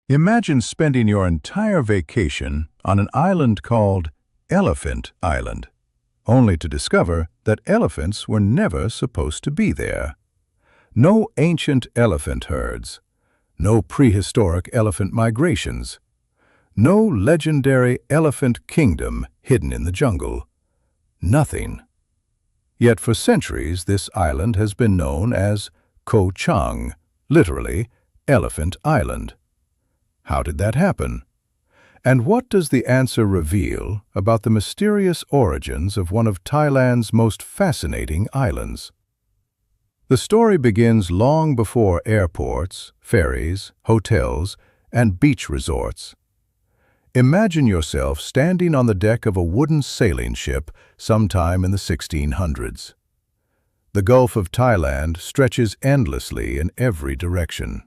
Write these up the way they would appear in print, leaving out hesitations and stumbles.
Imagine spending your entire vacation on an island called Elephant Island, only to discover that elephants were never supposed to be there. No ancient elephant herds, no prehistoric elephant migrations, no legendary elephant kingdom hidden in the jungle. Nothing. Yet for centuries this island has been known as Koh Chang, literally Elephant Island. How did that happen? And what does the answer reveal about the mysterious origins of one of Thailand's most fascinating islands? The story begins long before airports, ferries, hotels, and beach resorts. Imagine yourself standing on the deck of a wooden sailing ship sometime in the 1600s. The Gulf of Thailand stretches endlessly in every direction.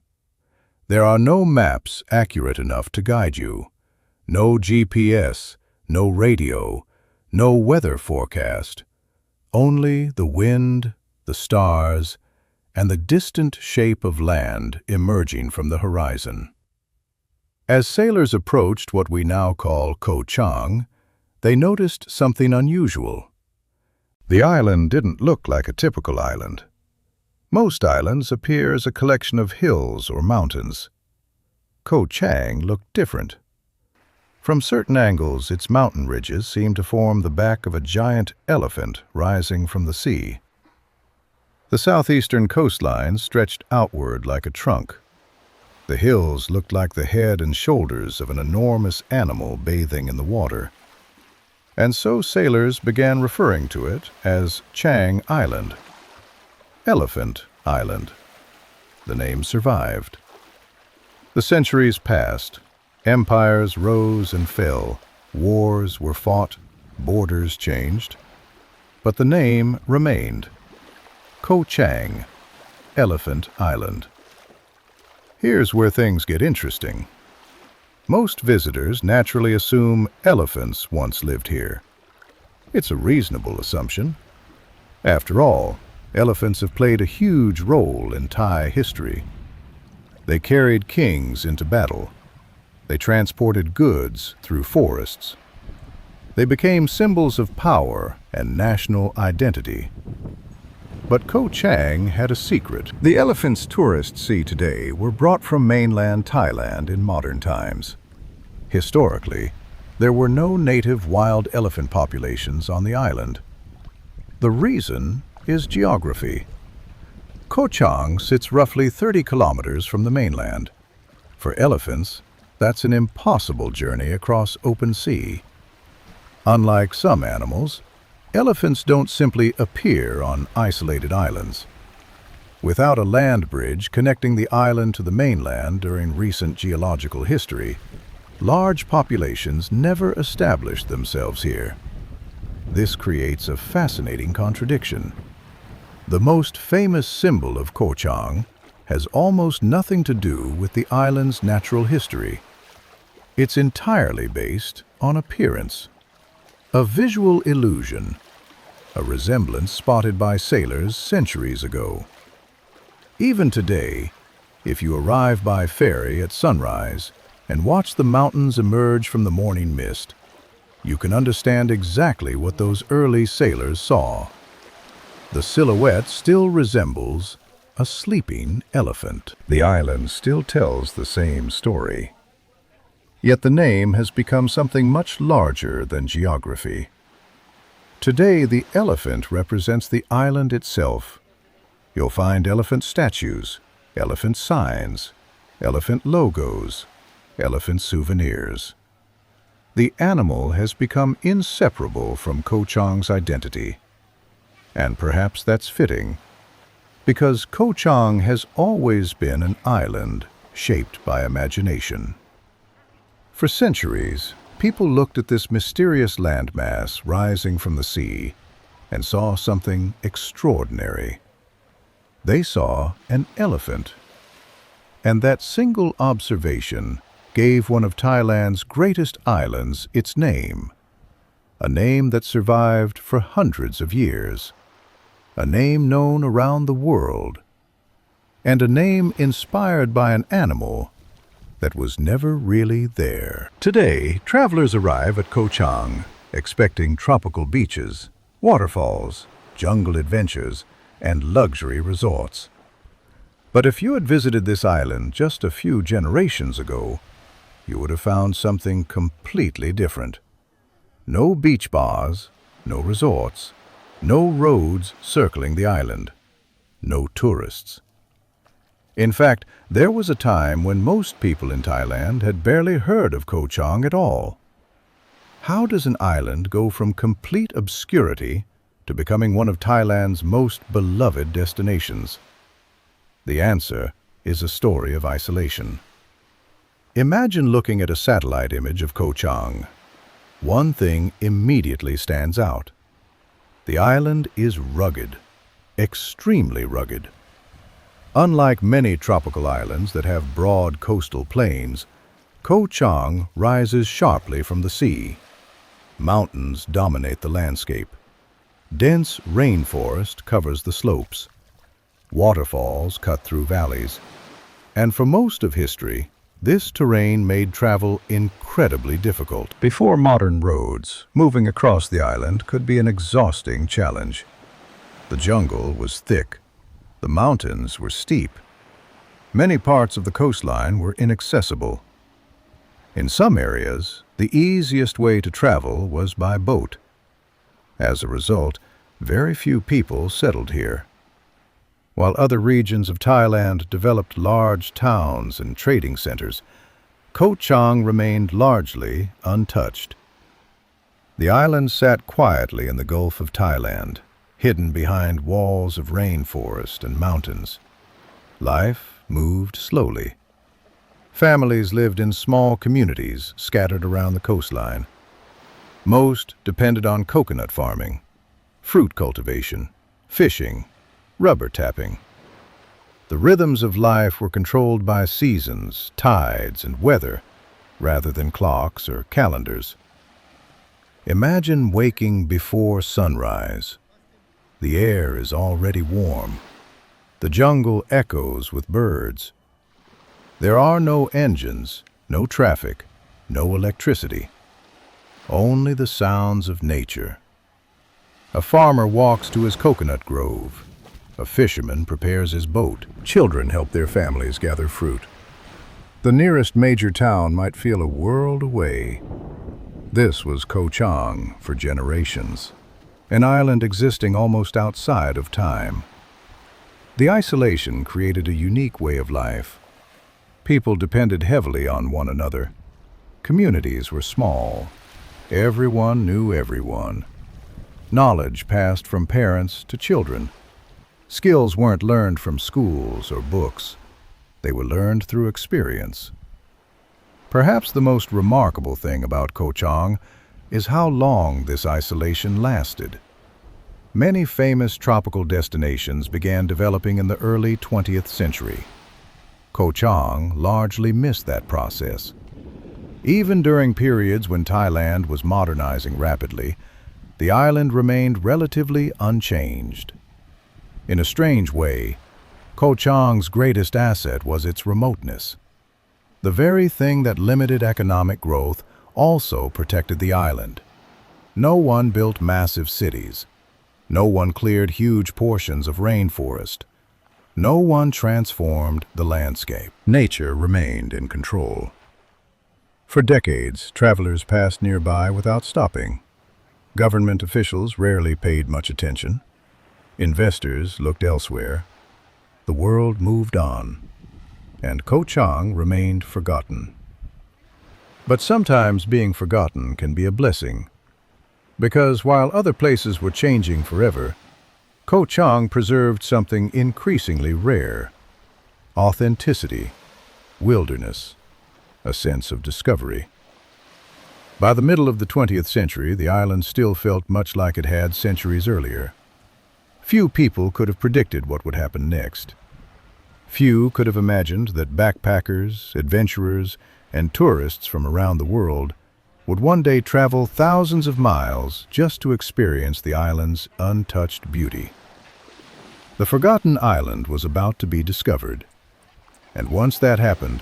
There are no maps accurate enough to guide you, no GPS, no radio, no weather forecast, only the wind, the stars, and the distant shape of land emerging from the horizon. As sailors approached what we now call Koh Chang, they noticed something unusual. The island didn't look like a typical island. Most islands appear as a collection of hills or mountains. Koh Chang looked different. From certain angles, its mountain ridges seemed to form the back of a giant elephant rising from the sea. The southeastern coastline stretched outward like a trunk. The hills looked like the head and shoulders of an enormous animal bathing in the water. And so sailors began referring to it as Chang Island, Elephant Island. The name survived. The centuries passed. Empires rose and fell. Wars were fought. Borders changed. But the name remained. Koh Chang, Elephant Island. Here's where things get interesting. Most visitors naturally assume elephants once lived here. It's a reasonable assumption. After all, elephants have played a huge role in Thai history. They carried kings into battle. They transported goods through forests. They became symbols of power and national identity. But Koh Chang had a secret. The elephants tourists see today were brought from mainland Thailand in modern times. Historically, there were no native wild elephant populations on the island. The reason is geography. Koh Chang sits roughly 30 kilometers from the mainland. For elephants, that's an impossible journey across open sea. Unlike some animals, elephants don't simply appear on isolated islands. Without a land bridge connecting the island to the mainland during recent geological history, large populations never established themselves here. This creates a fascinating contradiction. The most famous symbol of Koh Chang has almost nothing to do with the island's natural history. It's entirely based on appearance. A visual illusion, a resemblance spotted by sailors centuries ago. Even today, if you arrive by ferry at sunrise and watch the mountains emerge from the morning mist, you can understand exactly what those early sailors saw. The silhouette still resembles a sleeping elephant. The island still tells the same story. Yet the name has become something much larger than geography. Today, the elephant represents the island itself. You'll find elephant statues, elephant signs, elephant logos, elephant souvenirs. The animal has become inseparable from Koh Chang's identity. And perhaps that's fitting, because Koh Chang has always been an island shaped by imagination. For centuries, people looked at this mysterious landmass rising from the sea and saw something extraordinary. They saw an elephant. And that single observation gave one of Thailand's greatest islands its name, a name that survived for hundreds of years, a name known around the world, and a name inspired by an animal that was never really there. Today, travelers arrive at Koh Chang, expecting tropical beaches, waterfalls, jungle adventures, and luxury resorts. But if you had visited this island just a few generations ago, you would have found something completely different. No beach bars, no resorts, no roads circling the island, no tourists. In fact, there was a time when most people in Thailand had barely heard of Koh Chang at all. How does an island go from complete obscurity to becoming one of Thailand's most beloved destinations? The answer is a story of isolation. Imagine looking at a satellite image of Koh Chang. One thing immediately stands out. The island is rugged, extremely rugged. Unlike many tropical islands that have broad coastal plains, Koh Chang rises sharply from the sea. Mountains dominate the landscape. Dense rainforest covers the slopes. Waterfalls cut through valleys. And for most of history, this terrain made travel incredibly difficult. Before modern roads, moving across the island could be an exhausting challenge. The jungle was thick. The mountains were steep. Many parts of the coastline were inaccessible. In some areas, the easiest way to travel was by boat. As a result, very few people settled here. While other regions of Thailand developed large towns and trading centers, Koh Chang remained largely untouched. The island sat quietly in the Gulf of Thailand, hidden behind walls of rainforest and mountains. Life moved slowly. Families lived in small communities scattered around the coastline. Most depended on coconut farming, fruit cultivation, fishing, rubber tapping. The rhythms of life were controlled by seasons, tides, and weather, rather than clocks or calendars. Imagine waking before sunrise. The air is already warm. The jungle echoes with birds. There are no engines, no traffic, no electricity. Only the sounds of nature. A farmer walks to his coconut grove. A fisherman prepares his boat. Children help their families gather fruit. The nearest major town might feel a world away. This was Koh Chang for generations, an island existing almost outside of time. The isolation created a unique way of life. People depended heavily on one another. Communities were small. Everyone knew everyone. Knowledge passed from parents to children. Skills weren't learned from schools or books. They were learned through experience. Perhaps the most remarkable thing about Koh Chang is how long this isolation lasted. Many famous tropical destinations began developing in the early 20th century. Koh Chang largely missed that process. Even during periods when Thailand was modernizing rapidly, the island remained relatively unchanged. In a strange way, Koh Chang's greatest asset was its remoteness. The very thing that limited economic growth also protected the island. No one built massive cities. No one cleared huge portions of rainforest. No one transformed the landscape. Nature remained in control. For decades, travelers passed nearby without stopping. Government officials rarely paid much attention. Investors looked elsewhere. The world moved on, and Koh Chang remained forgotten. But sometimes being forgotten can be a blessing, because while other places were changing forever, Koh Chang preserved something increasingly rare: authenticity, wilderness, a sense of discovery. By the middle of the 20th century, the island still felt much like it had centuries earlier. Few people could have predicted what would happen next. Few could have imagined that backpackers, adventurers, and tourists from around the world would one day travel thousands of miles just to experience the island's untouched beauty. The forgotten island was about to be discovered. And once that happened,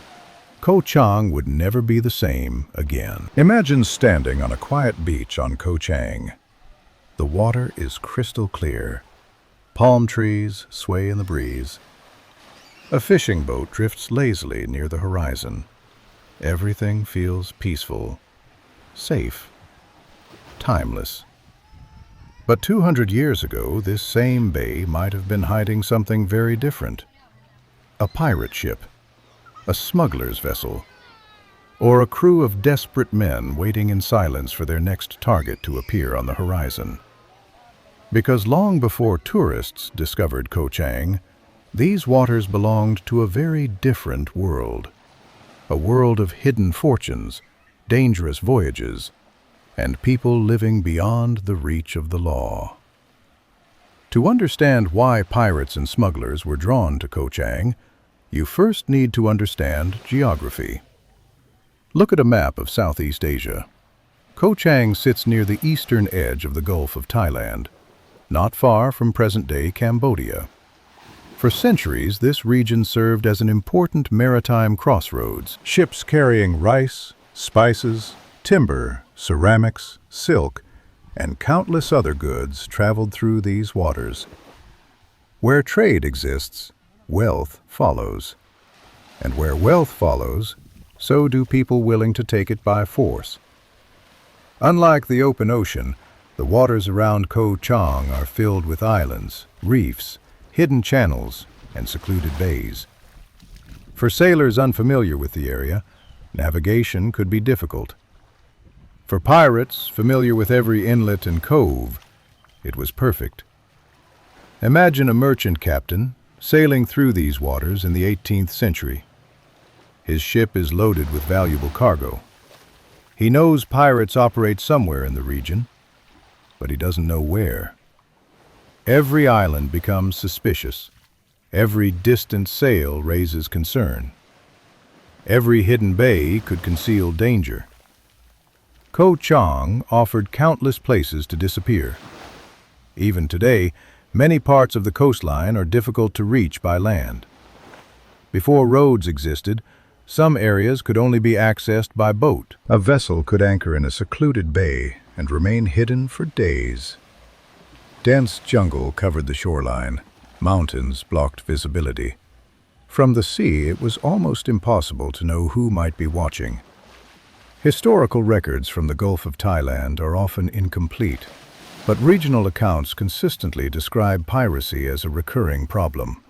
Koh Chang would never be the same again. Imagine standing on a quiet beach on Koh Chang. The water is crystal clear. Palm trees sway in the breeze. A fishing boat drifts lazily near the horizon. Everything feels peaceful, safe, timeless. But 200 years ago, this same bay might have been hiding something very different. A pirate ship, a smuggler's vessel, or a crew of desperate men waiting in silence for their next target to appear on the horizon. Because long before tourists discovered Koh Chang, these waters belonged to a very different world. A world of hidden fortunes, dangerous voyages, and people living beyond the reach of the law. To understand why pirates and smugglers were drawn to Koh Chang, you first need to understand geography. Look at a map of Southeast Asia. Koh Chang sits near the eastern edge of the Gulf of Thailand, not far from present-day Cambodia. For centuries, this region served as an important maritime crossroads. Ships carrying rice, spices, timber, ceramics, silk, and countless other goods traveled through these waters. Where trade exists, wealth follows. And where wealth follows, so do people willing to take it by force. Unlike the open ocean, the waters around Koh Chang are filled with islands, reefs, hidden channels, and secluded bays. For sailors unfamiliar with the area, navigation could be difficult. For pirates familiar with every inlet and cove, it was perfect. Imagine a merchant captain sailing through these waters in the 18th century. His ship is loaded with valuable cargo. He knows pirates operate somewhere in the region, but he doesn't know where. Every island becomes suspicious. Every distant sail raises concern. Every hidden bay could conceal danger. Koh Chang offered countless places to disappear. Even today, many parts of the coastline are difficult to reach by land. Before roads existed, some areas could only be accessed by boat. A vessel could anchor in a secluded bay and remain hidden for days. Dense jungle covered the shoreline. Mountains blocked visibility. From the sea, it was almost impossible to know who might be watching. Historical records from the Gulf of Thailand are often incomplete, but regional accounts consistently describe piracy as a recurring problem.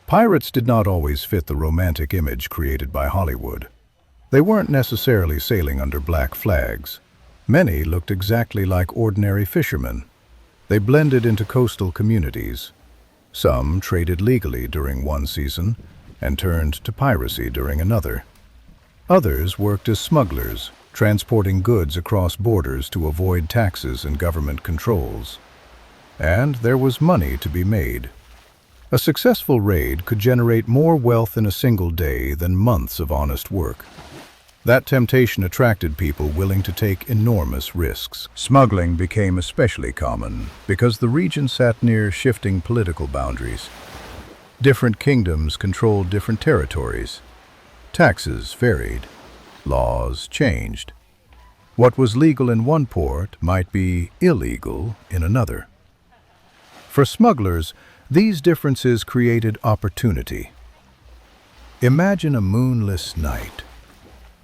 Pirates did not always fit the romantic image created by Hollywood. They weren't necessarily sailing under black flags. Many looked exactly like ordinary fishermen. They blended into coastal communities. Some traded legally during one season and turned to piracy during another. Others worked as smugglers, transporting goods across borders to avoid taxes and government controls. And there was money to be made. A successful raid could generate more wealth in a single day than months of honest work. That temptation attracted people willing to take enormous risks. Smuggling became especially common because the region sat near shifting political boundaries. Different kingdoms controlled different territories. Taxes varied. Laws changed. What was legal in one port might be illegal in another. For smugglers, these differences created opportunity. Imagine a moonless night.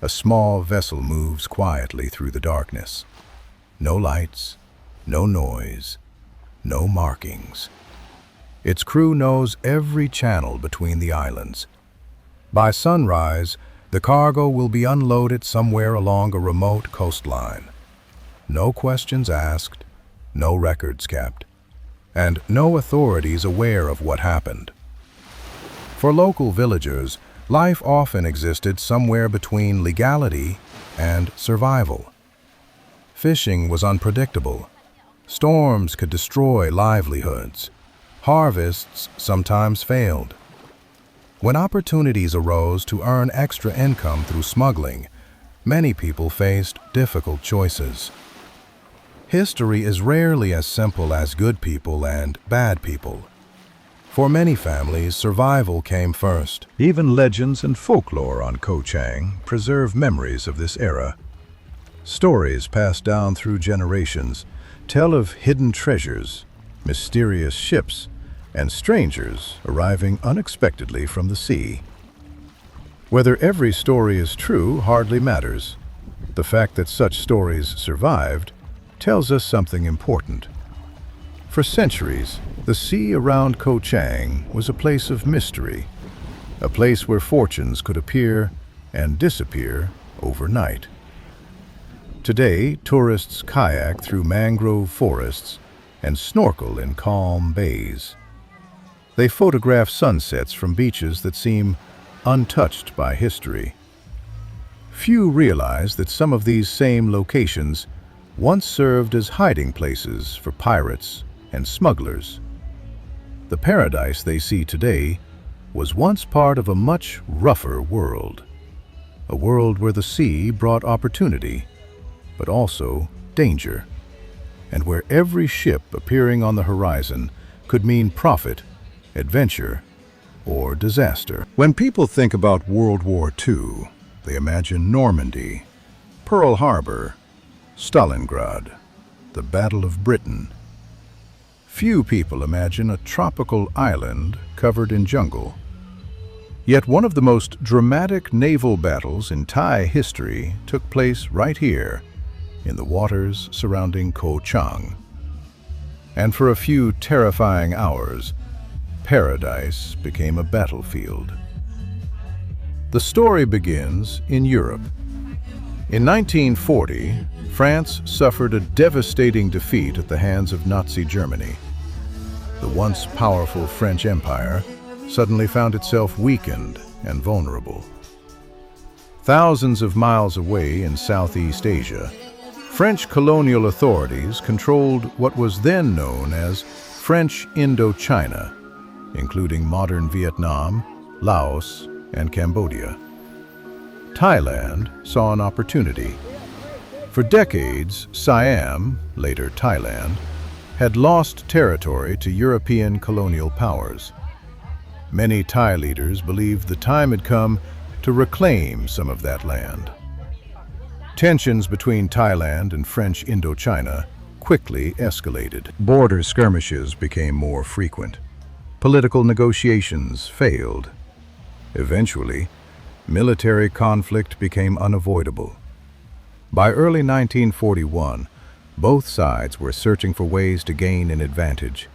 A small vessel moves quietly through the darkness. No lights, no noise, no markings. Its crew knows every channel between the islands. By sunrise, the cargo will be unloaded somewhere along a remote coastline. No questions asked, no records kept, and no authorities aware of what happened. For local villagers, life often existed somewhere between legality and survival. Fishing was unpredictable. Storms could destroy livelihoods. Harvests sometimes failed. When opportunities arose to earn extra income through smuggling, many people faced difficult choices. History is rarely as simple as good people and bad people. For many families, survival came first. Even legends and folklore on Koh Chang preserve memories of this era. Stories passed down through generations tell of hidden treasures, mysterious ships, and strangers arriving unexpectedly from the sea. Whether every story is true hardly matters. The fact that such stories survived tells us something important. For centuries, the sea around Koh Chang was a place of mystery, a place where fortunes could appear and disappear overnight. Today, tourists kayak through mangrove forests and snorkel in calm bays. They photograph sunsets from beaches that seem untouched by history. Few realize that some of these same locations once served as hiding places for pirates and smugglers. The paradise they see today was once part of a much rougher world, a world where the sea brought opportunity, but also danger, and where every ship appearing on the horizon could mean profit, adventure, or disaster. When people think about World War II, they imagine Normandy, Pearl Harbor, Stalingrad, the Battle of Britain. Few people imagine a tropical island covered in jungle. Yet one of the most dramatic naval battles in Thai history took place right here, in the waters surrounding Koh Chang. And for a few terrifying hours, paradise became a battlefield. The story begins in Europe. In 1940, France suffered a devastating defeat at the hands of Nazi Germany. The once powerful French Empire suddenly found itself weakened and vulnerable. Thousands of miles away in Southeast Asia, French colonial authorities controlled what was then known as French Indochina, including modern Vietnam, Laos, and Cambodia. Thailand saw an opportunity. For decades, Siam, later Thailand, had lost territory to European colonial powers. Many Thai leaders believed the time had come to reclaim some of that land. Tensions between Thailand and French Indochina quickly escalated. Border skirmishes became more frequent. Political negotiations failed. Eventually, military conflict became unavoidable. By early 1941, both sides were searching for ways to gain an advantage.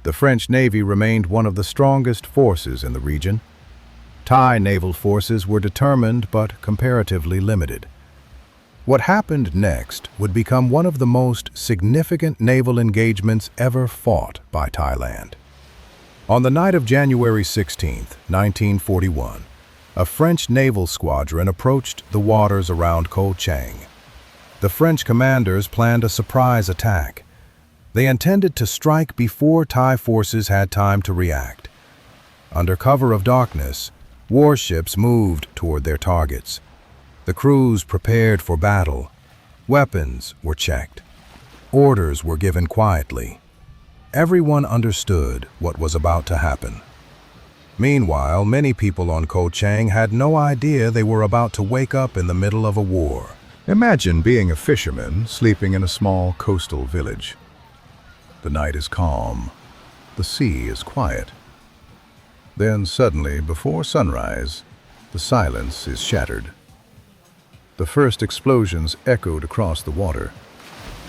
The French Navy remained one of the strongest forces in the region. Thai naval forces were determined but comparatively limited. What happened next would become one of the most significant naval engagements ever fought by Thailand. On the night of January 16, 1941, a French naval squadron approached the waters around Koh Chang. The French commanders planned a surprise attack. They intended to strike before Thai forces had time to react. Under cover of darkness, warships moved toward their targets. The crews prepared for battle. Weapons were checked. Orders were given quietly. Everyone understood what was about to happen. Meanwhile, many people on Koh Chang had no idea they were about to wake up in the middle of a war. Imagine being a fisherman sleeping in a small coastal village. The night is calm. The sea is quiet. Then suddenly, before sunrise, the silence is shattered. The first explosions echoed across the water.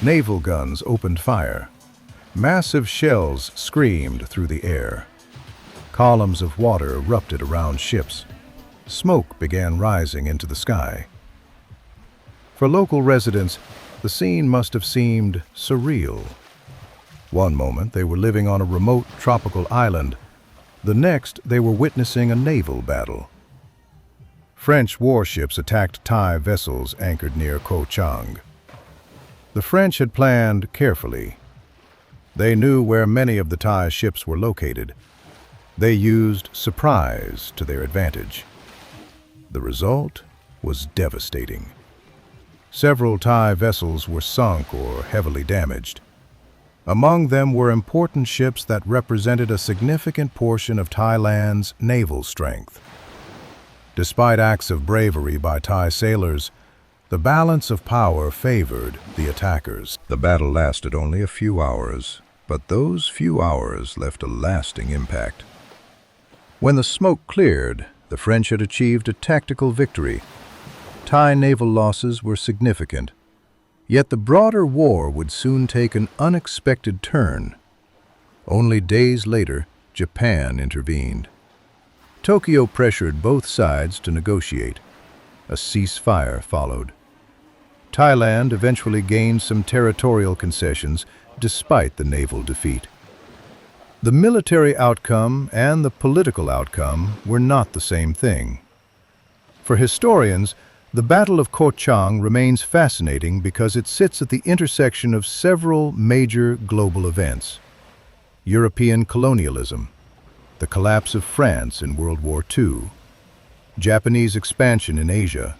Naval guns opened fire. Massive shells screamed through the air. Columns of water erupted around ships. Smoke began rising into the sky. For local residents, the scene must have seemed surreal. One moment they were living on a remote tropical island. The next they were witnessing a naval battle. French warships attacked Thai vessels anchored near Koh Chang. The French had planned carefully. They knew where many of the Thai ships were located. They used surprise to their advantage. The result was devastating. Several Thai vessels were sunk or heavily damaged. Among them were important ships that represented a significant portion of Thailand's naval strength. Despite acts of bravery by Thai sailors, the balance of power favored the attackers. The battle lasted only a few hours, but those few hours left a lasting impact. When the smoke cleared, the French had achieved a tactical victory. Thai naval losses were significant, yet the broader war would soon take an unexpected turn. Only days later, Japan intervened. Tokyo pressured both sides to negotiate. A ceasefire followed. Thailand eventually gained some territorial concessions despite the naval defeat. The military outcome and the political outcome were not the same thing. For historians, the Battle of Koh Chang remains fascinating because it sits at the intersection of several major global events: European colonialism, the collapse of France in World War II, Japanese expansion in Asia,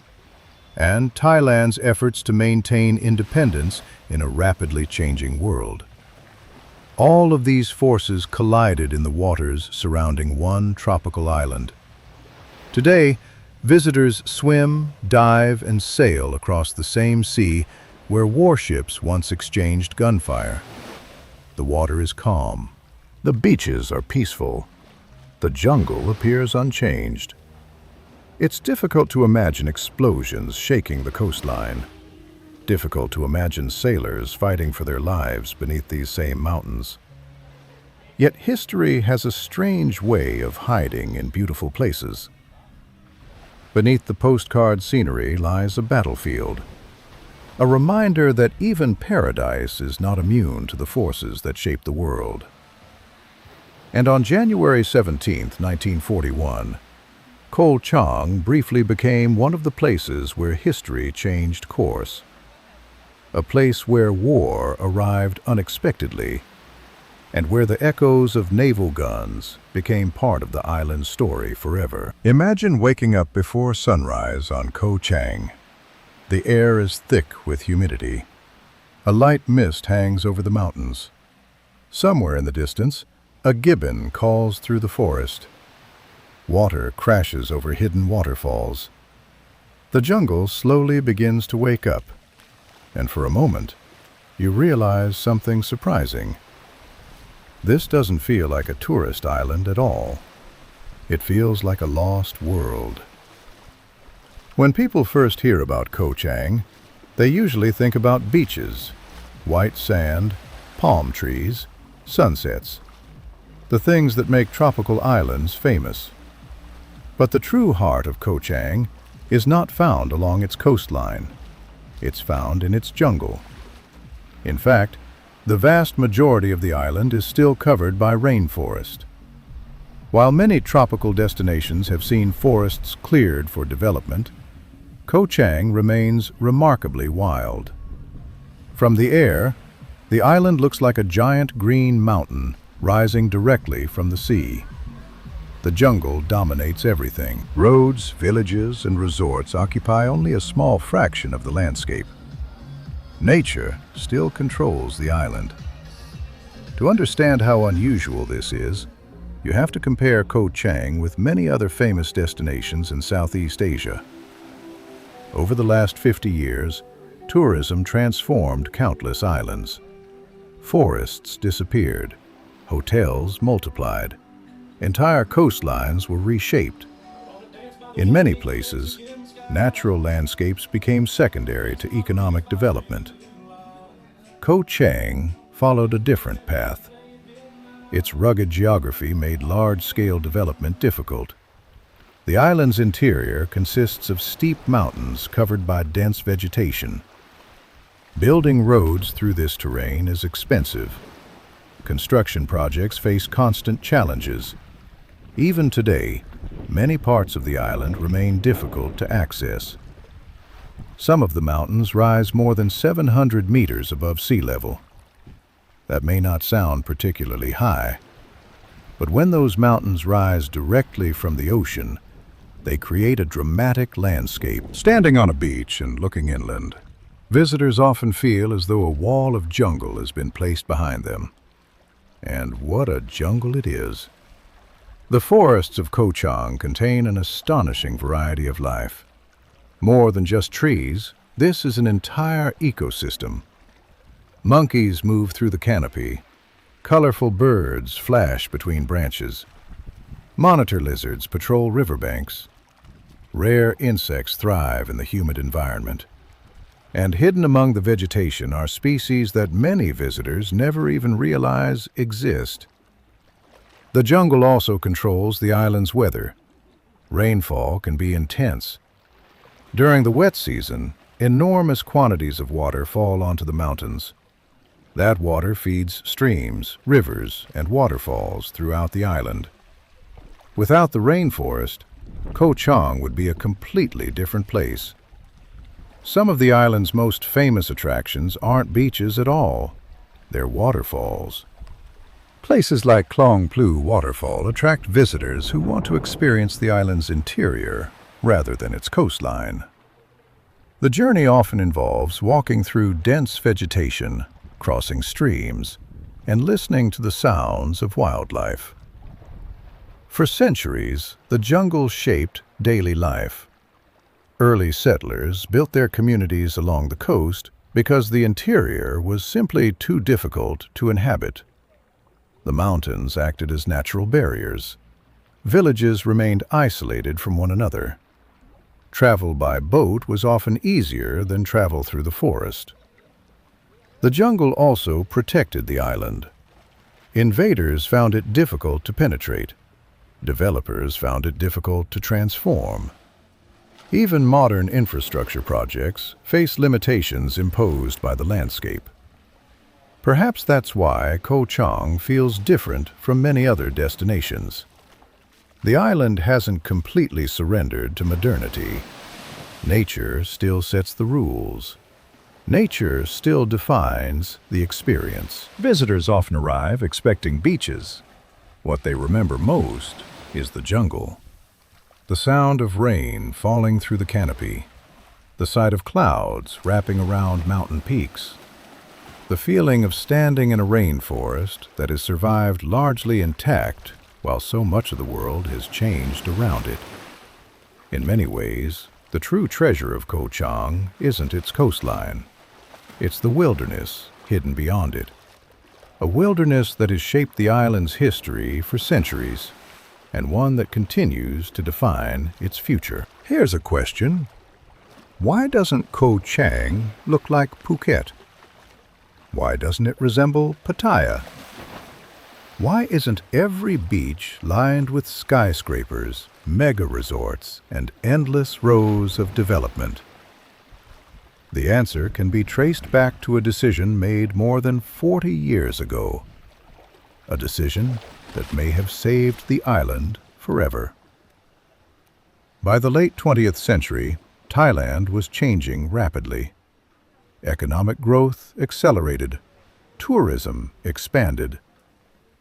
and Thailand's efforts to maintain independence in a rapidly changing world. All of these forces collided in the waters surrounding one tropical island. Today, visitors swim, dive, and sail across the same sea where warships once exchanged gunfire. The water is calm. The beaches are peaceful. The jungle appears unchanged. It's difficult to imagine explosions shaking the coastline. Difficult to imagine sailors fighting for their lives beneath these same mountains. Yet history has a strange way of hiding in beautiful places. Beneath the postcard scenery lies a battlefield, a reminder that even paradise is not immune to the forces that shape the world. And on January 17, 1941, Koh Chang briefly became one of the places where history changed course. A place where war arrived unexpectedly, and where the echoes of naval guns became part of the island's story forever. Imagine waking up before sunrise on Koh Chang. The air is thick with humidity. A light mist hangs over the mountains. Somewhere in the distance, a gibbon calls through the forest. Water crashes over hidden waterfalls. The jungle slowly begins to wake up, and for a moment, you realize something surprising. This doesn't feel like a tourist island at all. It feels like a lost world. When people first hear about Koh Chang, they usually think about beaches, white sand, palm trees, sunsets, the things that make tropical islands famous. But the true heart of Koh Chang is not found along its coastline. It's found in its jungle. In fact, the vast majority of the island is still covered by rainforest. While many tropical destinations have seen forests cleared for development, Koh Chang remains remarkably wild. From the air, the island looks like a giant green mountain rising directly from the sea. The jungle dominates everything. Roads, villages, and resorts occupy only a small fraction of the landscape. Nature still controls the island. To understand how unusual this is, you have to compare Koh Chang with many other famous destinations in Southeast Asia. Over the last 50 years, tourism transformed countless islands. Forests disappeared, hotels multiplied, entire coastlines were reshaped. In many places, natural landscapes became secondary to economic development. Koh Chang followed a different path. Its rugged geography made large-scale development difficult. The island's interior consists of steep mountains covered by dense vegetation. Building roads through this terrain is expensive. Construction projects face constant challenges. Even today, many parts of the island remain difficult to access. Some of the mountains rise more than 700 meters above sea level. That may not sound particularly high, but when those mountains rise directly from the ocean, they create a dramatic landscape. Standing on a beach and looking inland, Visitors often feel as though a wall of jungle has been placed behind them. And what a jungle it is! The forests of Koh Chang contain an astonishing variety of life. More than just trees, this is an entire ecosystem. Monkeys move through the canopy. Colorful birds flash between branches. Monitor lizards patrol riverbanks. Rare insects thrive in the humid environment. And hidden among the vegetation are species that many visitors never even realize exist. The jungle also controls the island's weather. Rainfall can be intense. During the wet season, enormous quantities of water fall onto the mountains. That water feeds streams, rivers, and waterfalls throughout the island. Without the rainforest, Koh Chang would be a completely different place. Some of the island's most famous attractions aren't beaches at all. They're waterfalls. Places like Klong Plu Waterfall attract visitors who want to experience the island's interior rather than its coastline. The journey often involves walking through dense vegetation, crossing streams, and listening to the sounds of wildlife. For centuries, the jungle shaped daily life. Early settlers built their communities along the coast because the interior was simply too difficult to inhabit. The mountains acted as natural barriers. Villages remained isolated from one another. Travel by boat was often easier than travel through the forest. The jungle also protected the island. Invaders found it difficult to penetrate. Developers found it difficult to transform. Even modern infrastructure projects face limitations imposed by the landscape. Perhaps that's why Koh Chang feels different from many other destinations. The island hasn't completely surrendered to modernity. Nature still sets the rules. Nature still defines the experience. Visitors often arrive expecting beaches. What they remember most is the jungle. The sound of rain falling through the canopy. The sight of clouds wrapping around mountain peaks. The feeling of standing in a rainforest that has survived largely intact while so much of the world has changed around it. In many ways, the true treasure of Koh Chang isn't its coastline. It's the wilderness hidden beyond it. A wilderness that has shaped the island's history for centuries, and one that continues to define its future. Here's a question. Why doesn't Koh Chang look like Phuket? Why doesn't it resemble Pattaya? Why isn't every beach lined with skyscrapers, mega resorts, and endless rows of development? The answer can be traced back to a decision made more than 40 years ago. A decision that may have saved the island forever. By the late 20th century, Thailand was changing rapidly. Economic growth accelerated. Tourism expanded.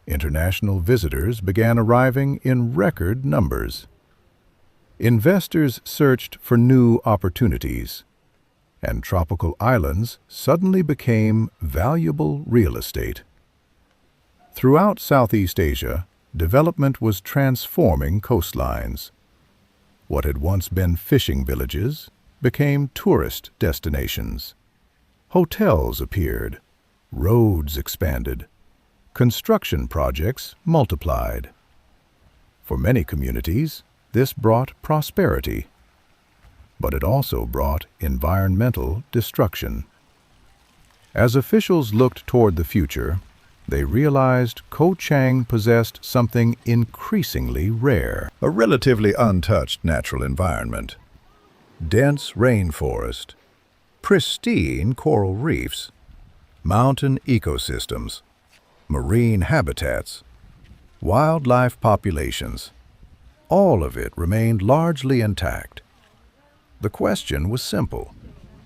International visitors began arriving in record numbers. Investors searched for new opportunities, and tropical islands suddenly became valuable real estate. Throughout Southeast Asia, development was transforming coastlines. What had once been fishing villages became tourist destinations. Hotels appeared, roads expanded, construction projects multiplied. For many communities, this brought prosperity, but it also brought environmental destruction. As officials looked toward the future, they realized Koh Chang possessed something increasingly rare. A relatively untouched natural environment. Dense rainforest, pristine coral reefs, mountain ecosystems, marine habitats, wildlife populations. All of it remained largely intact. The question was simple.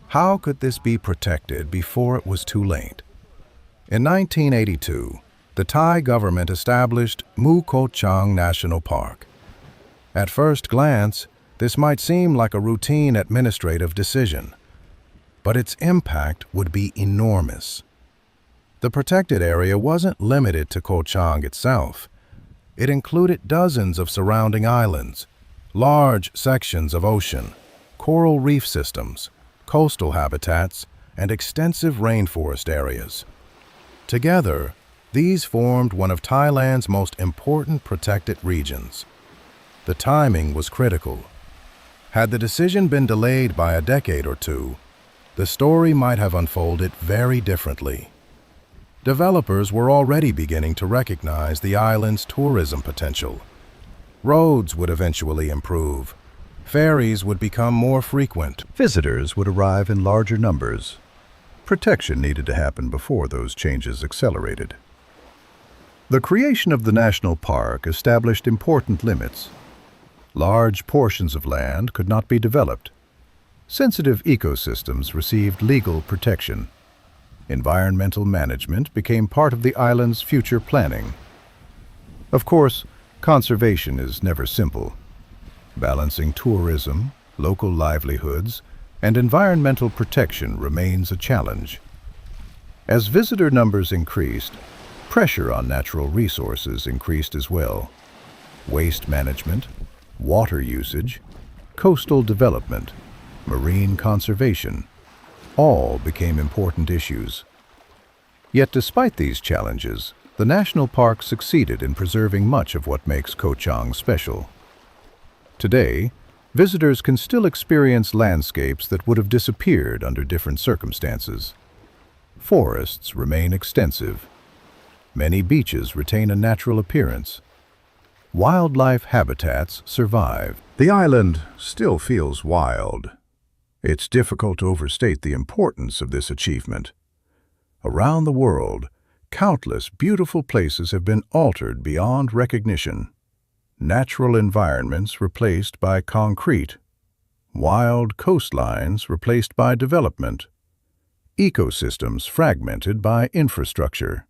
How could this be protected before it was too late? In 1982, the Thai government established Mu Koh Chang National Park. At first glance, this might seem like a routine administrative decision. but its impact would be enormous. The protected area wasn't limited to Koh Chang itself. It included dozens of surrounding islands, large sections of ocean, coral reef systems, coastal habitats, and extensive rainforest areas. Together, these formed one of Thailand's most important protected regions. The timing was critical. Had the decision been delayed by a decade or two, the story might have unfolded very differently. Developers were already beginning to recognize the island's tourism potential. Roads would eventually improve. Ferries would become more frequent. Visitors would arrive in larger numbers. Protection needed to happen before those changes accelerated. The creation of the national park established important limits. Large portions of land could not be developed. Sensitive ecosystems received legal protection. Environmental management became part of the island's future planning. Of course, conservation is never simple. Balancing tourism, local livelihoods, and environmental protection remains a challenge. As visitor numbers increased, pressure on natural resources increased as well. Waste management, water usage, coastal development, marine conservation, all became important issues. Yet despite these challenges, the national park succeeded in preserving much of what makes Koh Chang special. Today, visitors can still experience landscapes that would have disappeared under different circumstances. Forests remain extensive. Many beaches retain a natural appearance. Wildlife habitats survive. The island still feels wild. It's difficult to overstate the importance of this achievement. Around the world, countless beautiful places have been altered beyond recognition. Natural environments replaced by concrete. Wild coastlines replaced by development. Ecosystems fragmented by infrastructure.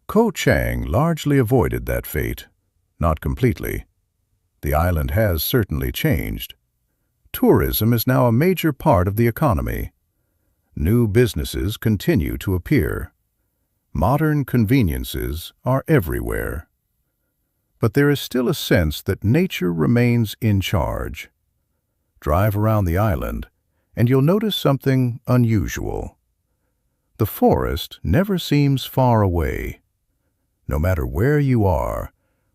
Koh Chang largely avoided that fate. Not completely. The island has certainly changed. Tourism is now a major part of the economy. New businesses continue to appear. Modern conveniences are everywhere. But there is still a sense that nature remains in charge. Drive around the island, and you'll notice something unusual. The forest never seems far away. No matter where you are,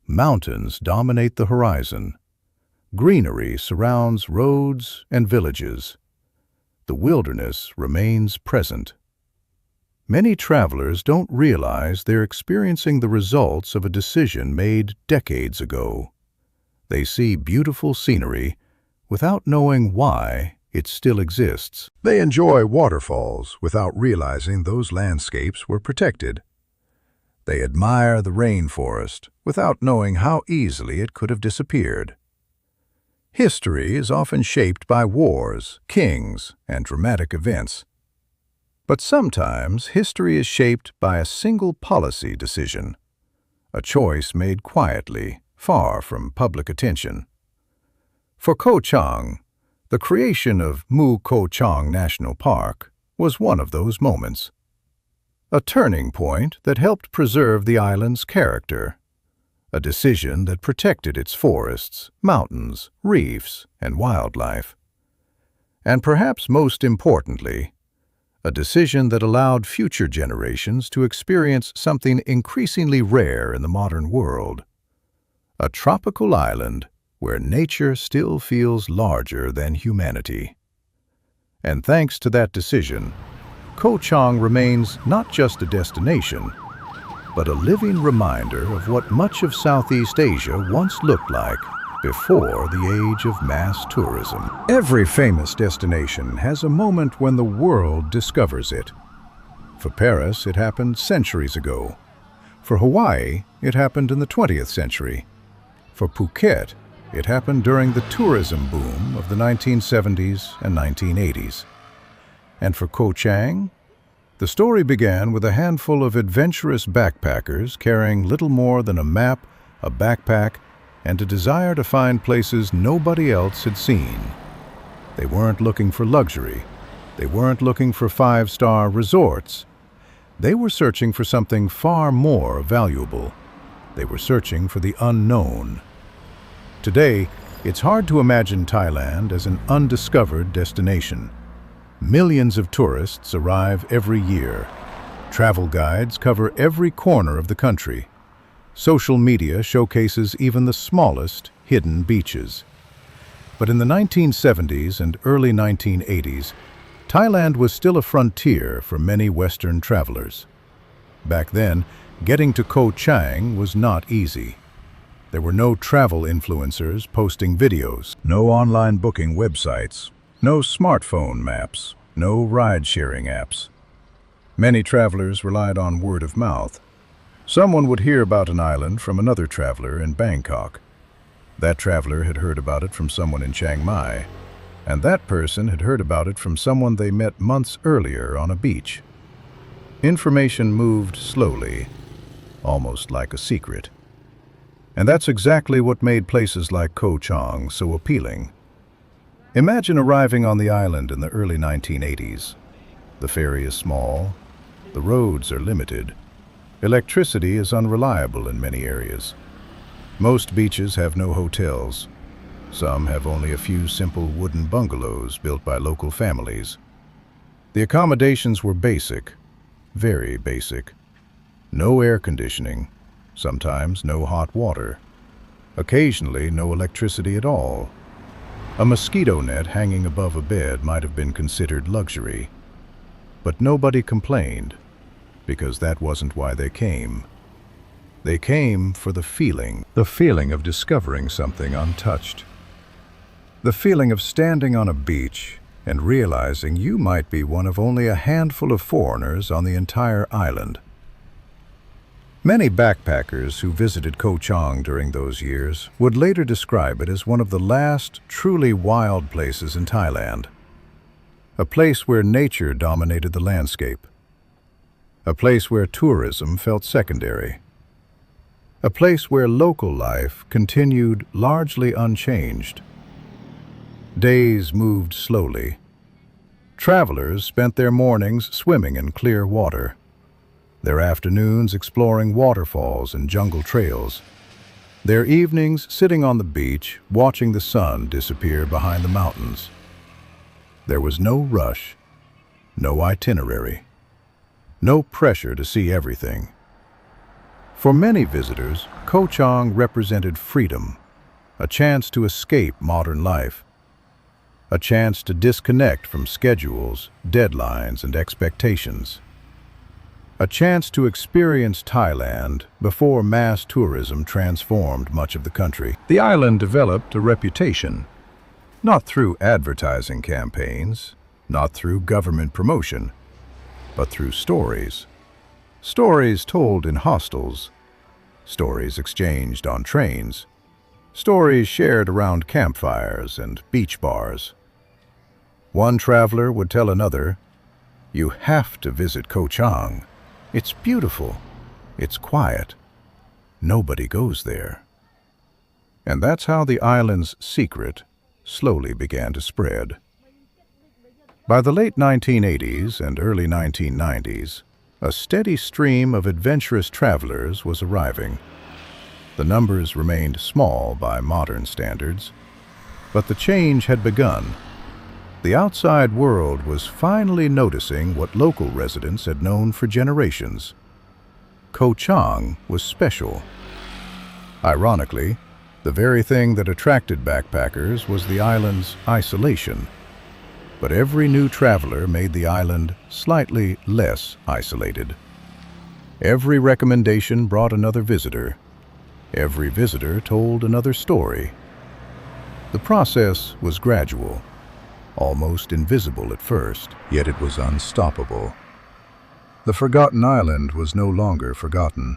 mountains dominate the horizon. Greenery surrounds roads and villages. The wilderness remains present. Many travelers don't realize they're experiencing the results of a decision made decades ago. They see beautiful scenery without knowing why it still exists. They enjoy waterfalls without realizing those landscapes were protected. They admire the rainforest without knowing how easily it could have disappeared. History is often shaped by wars, kings, and dramatic events. But sometimes history is shaped by a single policy decision, a choice made quietly, far from public attention. For Koh Chang, the creation of Koh Chang National Park was one of those moments. A turning point that helped preserve the island's character. A decision that protected its forests, mountains, reefs, and wildlife. And perhaps most importantly, a decision that allowed future generations to experience something increasingly rare in the modern world. A tropical island where nature still feels larger than humanity. And thanks to that decision, Koh Chang remains not just a destination, but a living reminder of what much of Southeast Asia once looked like before the age of mass tourism. Every famous destination has a moment when the world discovers it. For Paris, it happened centuries ago. For Hawaii, it happened in the 20th century. For Phuket, it happened during the tourism boom of the 1970s and 1980s. And for Koh Chang, the story began with a handful of adventurous backpackers carrying little more than a map, a backpack, and a desire to find places nobody else had seen. They weren't looking for luxury. They weren't looking for five-star resorts. They were searching for something far more valuable. They were searching for the unknown. Today, it's hard to imagine Thailand as an undiscovered destination. Millions of tourists arrive every year. Travel guides cover every corner of the country. Social media showcases even the smallest hidden beaches. But in the 1970s and early 1980s, Thailand was still a frontier for many Western travelers. Back then, getting to Koh Chang was not easy. There were no travel influencers posting videos, no online booking websites, no smartphone maps, no ride-sharing apps. Many travelers relied on word of mouth. Someone would hear about an island from another traveler in Bangkok. That traveler had heard about it from someone in Chiang Mai, and that person had heard about it from someone they met months earlier on a beach. Information moved slowly, almost like a secret. And that's exactly what made places like Koh Chang so appealing. Imagine arriving on the island in the early 1980s. The ferry is small, the roads are limited, electricity is unreliable in many areas. Most beaches have no hotels. Some have only a few simple wooden bungalows built by local families. The accommodations were basic, very basic. No air conditioning, sometimes no hot water, occasionally no electricity at all. A mosquito net hanging above a bed might have been considered luxury. But nobody complained, because that wasn't why they came. They came for the feeling of discovering something untouched. The feeling of standing on a beach and realizing you might be one of only a handful of foreigners on the entire island. Many backpackers who visited Koh Chang during those years would later describe it as one of the last truly wild places in Thailand. A place where nature dominated the landscape. A place where tourism felt secondary. A place where local life continued largely unchanged. Days moved slowly. Travelers spent their mornings swimming in clear water, their afternoons exploring waterfalls and jungle trails, their evenings sitting on the beach watching the sun disappear behind the mountains. There was no rush, no itinerary, no pressure to see everything. For many visitors, Koh Chang represented freedom, a chance to escape modern life, a chance to disconnect from schedules, deadlines, and expectations. A chance to experience Thailand before mass tourism transformed much of the country. The island developed a reputation, not through advertising campaigns, not through government promotion, but through stories. Stories told in hostels, stories exchanged on trains, stories shared around campfires and beach bars. One traveler would tell another, "You have to visit Koh Chang. It's beautiful. It's quiet. Nobody goes there." And that's how the island's secret slowly began to spread. By the late 1980s and early 1990s, a steady stream of adventurous travelers was arriving. The numbers remained small by modern standards, but the change had begun. The outside world was finally noticing what local residents had known for generations. Koh Chang was special. Ironically, the very thing that attracted backpackers was the island's isolation. But every new traveler made the island slightly less isolated. Every recommendation brought another visitor. Every visitor told another story. The process was gradual, almost invisible at first, yet it was unstoppable. The forgotten island was no longer forgotten.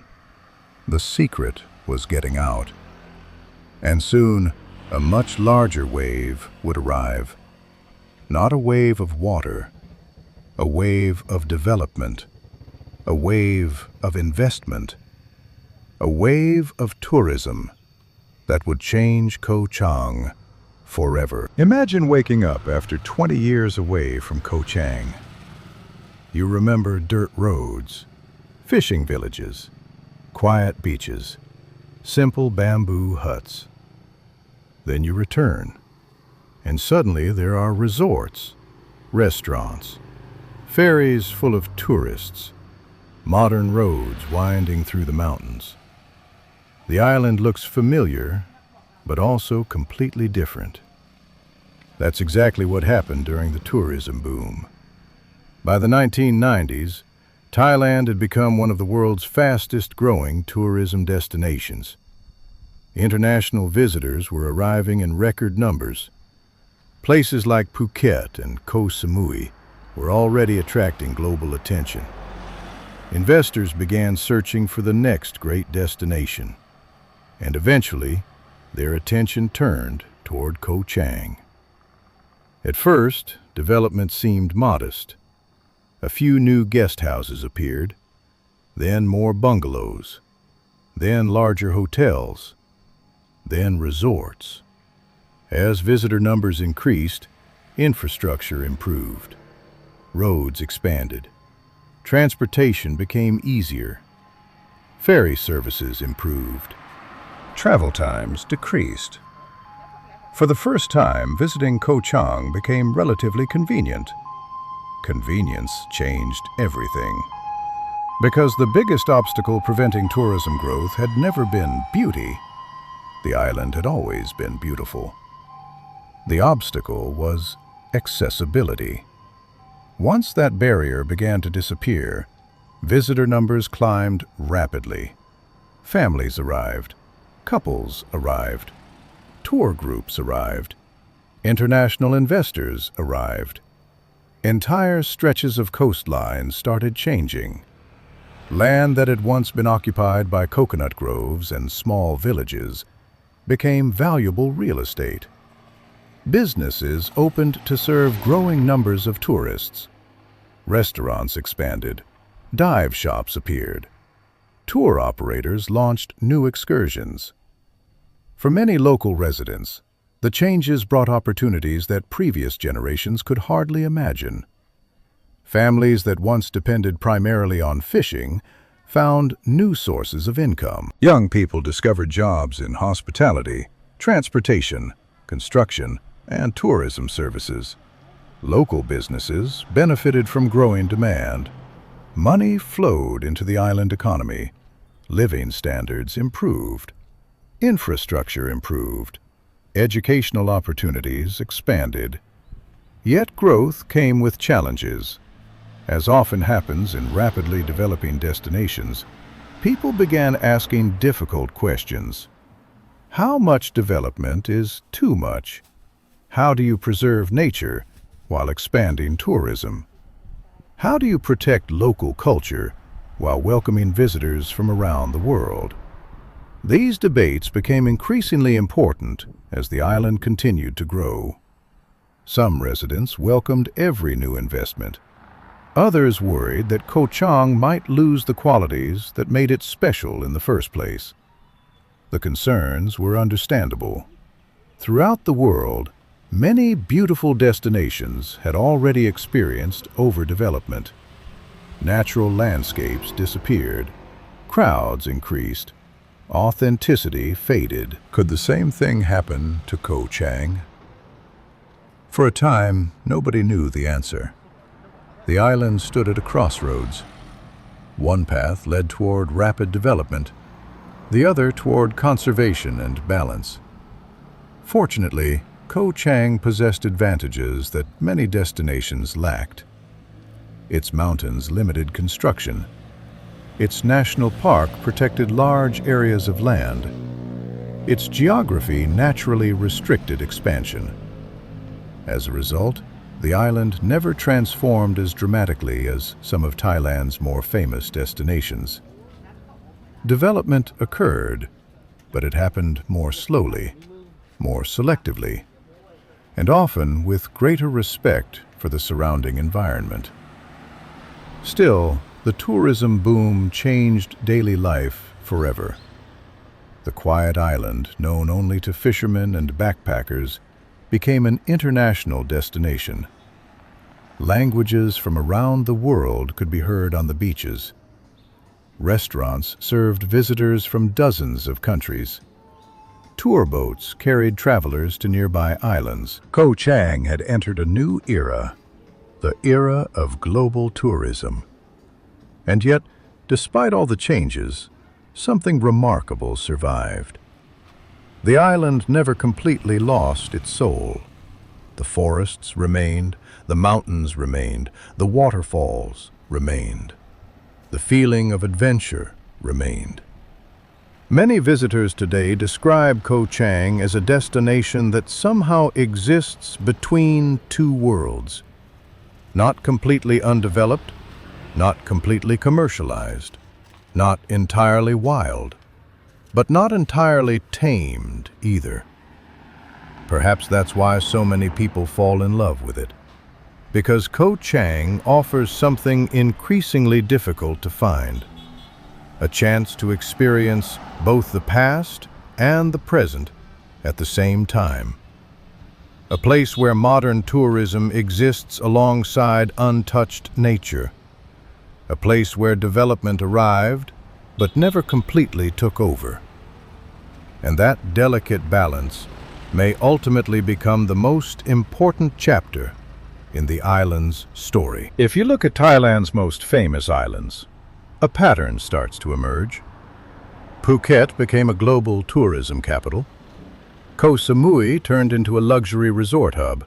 The secret was getting out. And soon, a much larger wave would arrive. Not a wave of water, a wave of development, a wave of investment, a wave of tourism that would change Koh Chang forever. Imagine waking up after 20 years away from Koh Chang. You remember dirt roads, fishing villages, quiet beaches, simple bamboo huts. Then you return, and suddenly there are resorts, restaurants, ferries full of tourists, modern roads winding through the mountains. The island looks familiar, but also completely different. That's exactly what happened during the tourism boom. By the 1990s, Thailand had become one of the world's fastest-growing tourism destinations. International visitors were arriving in record numbers. Places like Phuket and Koh Samui were already attracting global attention. Investors began searching for the next great destination, and eventually, their attention turned toward Koh Chang. At first, development seemed modest. A few new guest houses appeared, then more bungalows, then larger hotels, then resorts. As visitor numbers increased, infrastructure improved. Roads expanded. Transportation became easier. Ferry services improved. Travel times decreased. For the first time, visiting Koh Chang became relatively convenient. Convenience changed everything. Because the biggest obstacle preventing tourism growth had never been beauty. The island had always been beautiful. The obstacle was accessibility. Once that barrier began to disappear, visitor numbers climbed rapidly. Families arrived, couples arrived, tour groups arrived, international investors arrived. Entire stretches of coastline started changing. Land that had once been occupied by coconut groves and small villages became valuable real estate. Businesses opened to serve growing numbers of tourists. Restaurants expanded. Dive shops appeared. Tour operators launched new excursions. For many local residents, the changes brought opportunities that previous generations could hardly imagine. Families that once depended primarily on fishing found new sources of income. Young people discovered jobs in hospitality, transportation, construction, and tourism services. Local businesses benefited from growing demand. Money flowed into the island economy. Living standards improved. Infrastructure improved. Educational opportunities expanded. Yet growth came with challenges. As often happens in rapidly developing destinations, people began asking difficult questions. How much development is too much? How do you preserve nature while expanding tourism? How do you protect local culture while welcoming visitors from around the world? These debates became increasingly important as the island continued to grow. Some residents welcomed every new investment. Others worried that Koh Chang might lose the qualities that made it special in the first place. The concerns were understandable. Throughout the world, many beautiful destinations had already experienced overdevelopment. Natural landscapes disappeared. Crowds increased. Authenticity faded. Could the same thing happen to Koh Chang? For a time, nobody knew the answer. The island stood at a crossroads. One path led toward rapid development, the other toward conservation and balance. Fortunately, Koh Chang possessed advantages that many destinations lacked. Its mountains limited construction. Its national park protected large areas of land. Its geography naturally restricted expansion. As a result, the island never transformed as dramatically as some of Thailand's more famous destinations. Development occurred, but it happened more slowly, more selectively, and often with greater respect for the surrounding environment. Still, the tourism boom changed daily life forever. The quiet island, known only to fishermen and backpackers, became an international destination. Languages from around the world could be heard on the beaches. Restaurants served visitors from dozens of countries. Tour boats carried travelers to nearby islands. Koh Chang had entered a new era, the era of global tourism. And yet, despite all the changes, something remarkable survived. The island never completely lost its soul. The forests remained, the mountains remained, the waterfalls remained. The feeling of adventure remained. Many visitors today describe Koh Chang as a destination that somehow exists between two worlds. Not completely undeveloped, not completely commercialized, not entirely wild, but not entirely tamed either. Perhaps that's why so many people fall in love with it. Because Koh Chang offers something increasingly difficult to find. A chance to experience both the past and the present at the same time. A place where modern tourism exists alongside untouched nature. A place where development arrived, but never completely took over. And that delicate balance may ultimately become the most important chapter in the island's story. If you look at Thailand's most famous islands, a pattern starts to emerge. Phuket became a global tourism capital. Koh Samui turned into a luxury resort hub.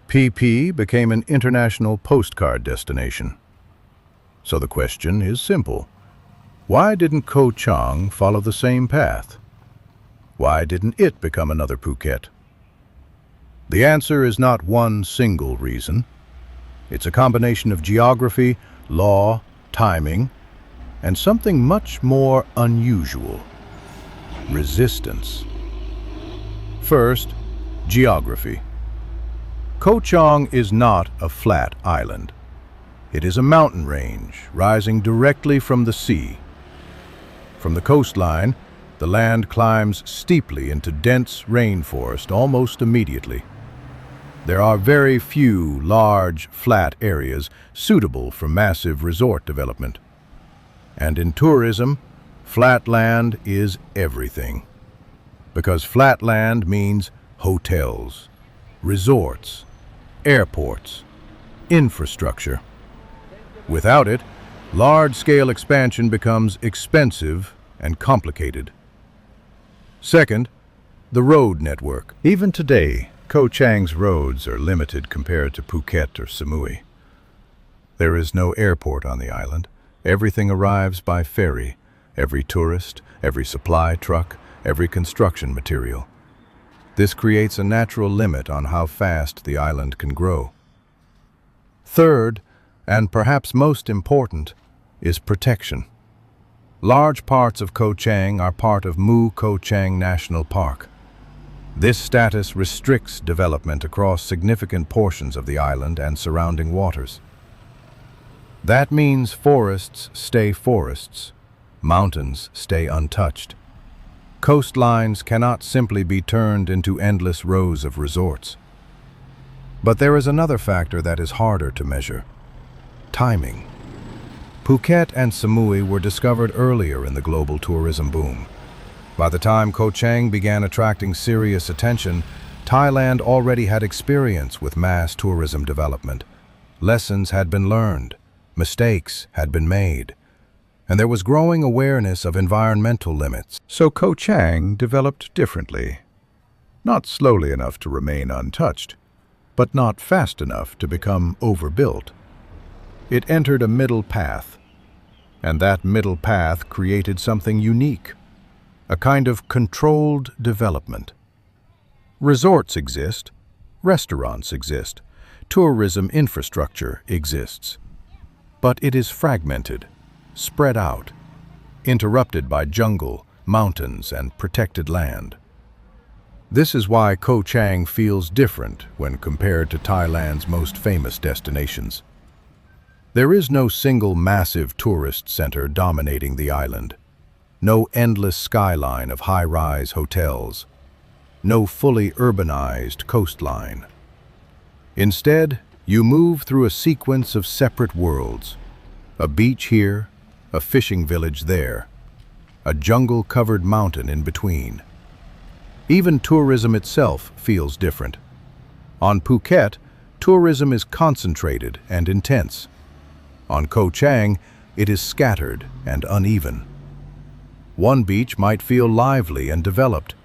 Phi Phi became an international postcard destination. So the question is simple. Why didn't Koh Chang follow the same path? Why didn't it become another Phuket? The answer is not one single reason. It's a combination of geography, law, timing, and something much more unusual: resistance. First, geography. Koh Chang is not a flat island. It is a mountain range rising directly from the sea. From the coastline, the land climbs steeply into dense rainforest almost immediately. There are very few large, flat areas suitable for massive resort development. And in tourism, flat land is everything. Because flat land means hotels, resorts, airports, infrastructure. Without it, large-scale expansion becomes expensive and complicated. Second, the road network. Even today, Koh Chang's roads are limited compared to Phuket or Samui. There is no airport on the island. Everything arrives by ferry. Every tourist, every supply truck, every construction material. This creates a natural limit on how fast the island can grow. Third, and perhaps most important, is protection. Large parts of Koh Chang are part of Mu Koh Chang National Park. This status restricts development across significant portions of the island and surrounding waters. That means forests stay forests, mountains stay untouched. Coastlines cannot simply be turned into endless rows of resorts. But there is another factor that is harder to measure: timing. Phuket and Samui were discovered earlier in the global tourism boom. By the time Koh Chang began attracting serious attention, Thailand already had experience with mass tourism development. Lessons had been learned, mistakes had been made, and there was growing awareness of environmental limits. So Koh Chang developed differently. Not slowly enough to remain untouched, but not fast enough to become overbuilt. It entered a middle path, and that middle path created something unique. A kind of controlled development. Resorts exist, restaurants exist, tourism infrastructure exists. But it is fragmented, spread out, interrupted by jungle, mountains, and protected land. This is why Koh Chang feels different when compared to Thailand's most famous destinations. There is no single massive tourist center dominating the island. No endless skyline of high-rise hotels. no fully urbanized coastline. Instead, you move through a sequence of separate worlds. A beach here, a fishing village there, a jungle-covered mountain in between. Even tourism itself feels different. On Phuket, tourism is concentrated and intense. On Koh Chang, it is scattered and uneven. One beach might feel lively and developed.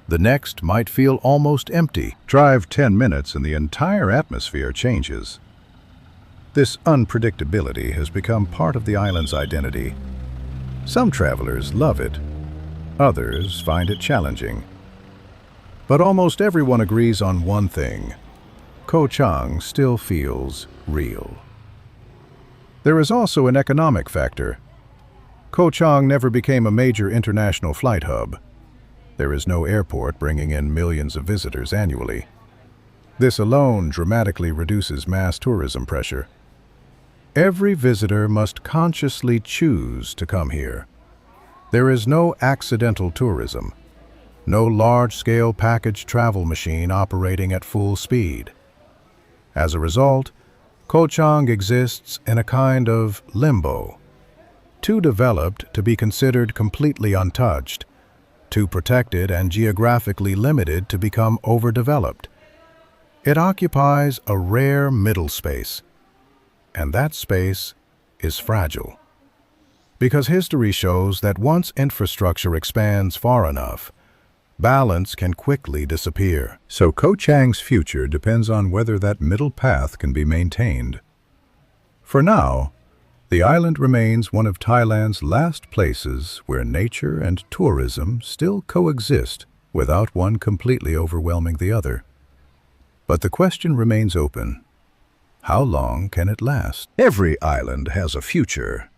The next might feel almost empty. Drive 10 minutes and the entire atmosphere changes. This unpredictability has become part of the island's identity. Some travelers love it. Others find it challenging. But almost everyone agrees on one thing. Koh Chang still feels real. There is also an economic factor. Koh Chang never became a major international flight hub. There is no airport bringing in millions of visitors annually. This alone dramatically reduces mass tourism pressure. Every visitor must consciously choose to come here. There is no accidental tourism, no large-scale package travel machine operating at full speed. As a result, Koh Chang exists in a kind of limbo, too developed to be considered completely untouched, too protected and geographically limited to become overdeveloped. It occupies a rare middle space, and that space is fragile. Because history shows that once infrastructure expands far enough, balance can quickly disappear. So Koh Chang's future depends on whether that middle path can be maintained. For now, the island remains one of Thailand's last places where nature and tourism still coexist without one completely overwhelming the other. But the question remains open. How long can it last? Every island has a future,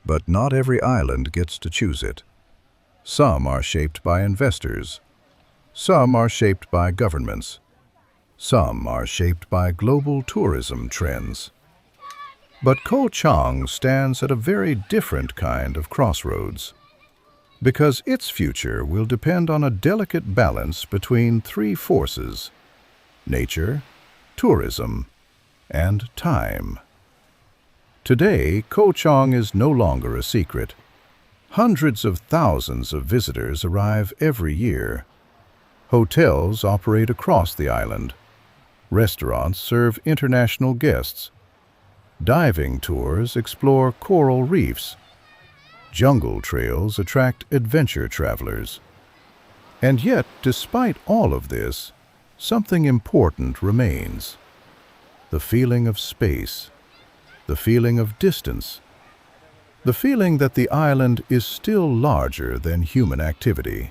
but not every island gets to choose it. Some are shaped by investors. Some are shaped by governments. Some are shaped by global tourism trends. But Koh Chang stands at a very different kind of crossroads, because its future will depend on a delicate balance between three forces: nature, tourism, and time. Today, Koh Chang is no longer a secret. Hundreds of thousands of visitors arrive every year. Hotels operate across the island. Restaurants serve international guests. Diving tours explore coral reefs. Jungle trails attract adventure travelers. And yet, despite all of this, something important remains. The feeling of space, the feeling of distance, the feeling that the island is still larger than human activity.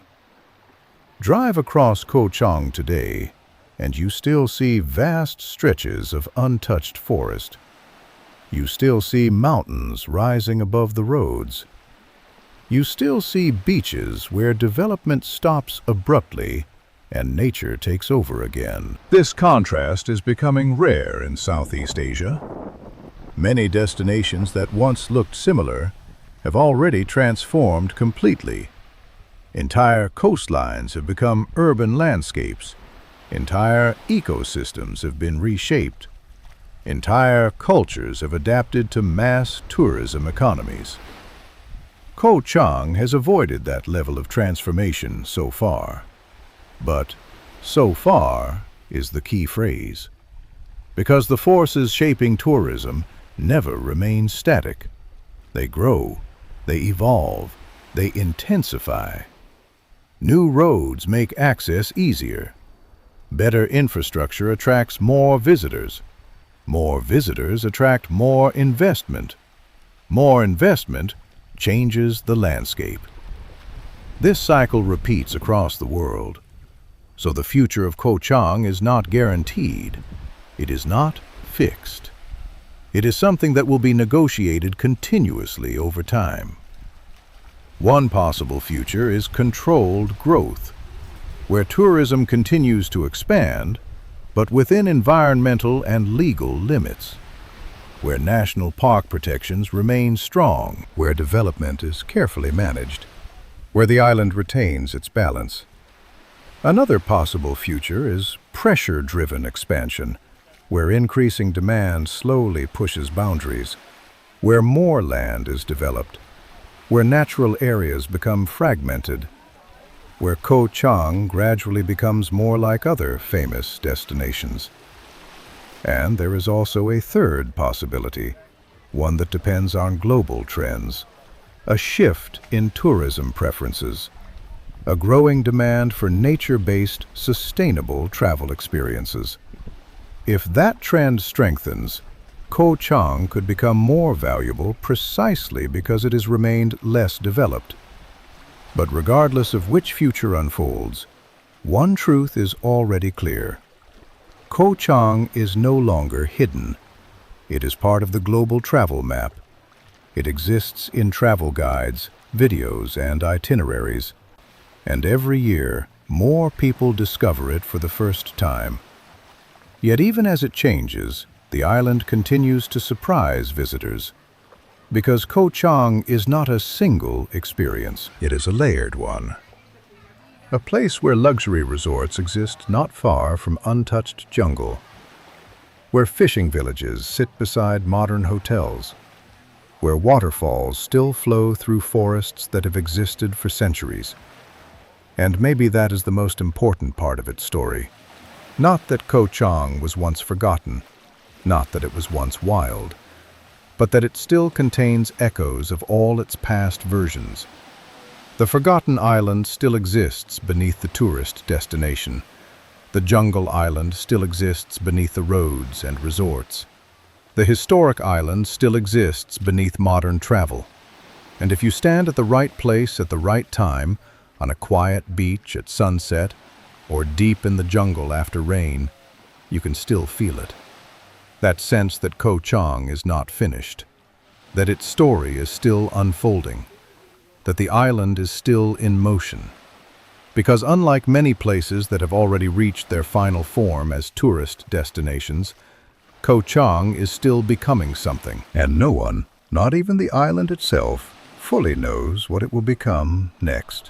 Drive across Koh Chang today, and you still see vast stretches of untouched forest. You still see mountains rising above the roads. You still see beaches where development stops abruptly and nature takes over again. This contrast is becoming rare in Southeast Asia. Many destinations that once looked similar have already transformed completely. Entire coastlines have become urban landscapes. Entire ecosystems have been reshaped. Entire cultures have adapted to mass tourism economies. Koh Chang has avoided that level of transformation so far. But "so far" is the key phrase, because the forces shaping tourism never remain static. They grow, they evolve, they intensify. New roads make access easier. Better infrastructure attracts more visitors. More visitors attract more investment. More investment changes the landscape. This cycle repeats across the world. So the future of Koh Chang is not guaranteed. It is not fixed. It is something that will be negotiated continuously over time. One possible future is controlled growth, where tourism continues to expand, but within environmental and legal limits, where national park protections remain strong, where development is carefully managed, where the island retains its balance. Another possible future is pressure-driven expansion, where increasing demand slowly pushes boundaries, where more land is developed, where natural areas become fragmented, where Koh Chang gradually becomes more like other famous destinations. And there is also a third possibility, one that depends on global trends, a shift in tourism preferences, a growing demand for nature-based, sustainable travel experiences. If that trend strengthens, Koh Chang could become more valuable precisely because it has remained less developed. But regardless of which future unfolds, one truth is already clear. Koh Chang is no longer hidden. It is part of the global travel map. It exists in travel guides, videos, and itineraries. And every year, more people discover it for the first time. Yet even as it changes, the island continues to surprise visitors. Because Koh Chang is not a single experience. It is a layered one. A place where luxury resorts exist not far from untouched jungle, where fishing villages sit beside modern hotels, where waterfalls still flow through forests that have existed for centuries. And maybe that is the most important part of its story. Not that Koh Chang was once forgotten, not that it was once wild, but that it still contains echoes of all its past versions. The forgotten island still exists beneath the tourist destination. The jungle island still exists beneath the roads and resorts. The historic island still exists beneath modern travel. And if you stand at the right place at the right time, on a quiet beach at sunset, or deep in the jungle after rain, you can still feel it. That sense that Koh Chang is not finished, that its story is still unfolding, that the island is still in motion. Because unlike many places that have already reached their final form as tourist destinations, Koh Chang is still becoming something. And no one, not even the island itself, fully knows what it will become next.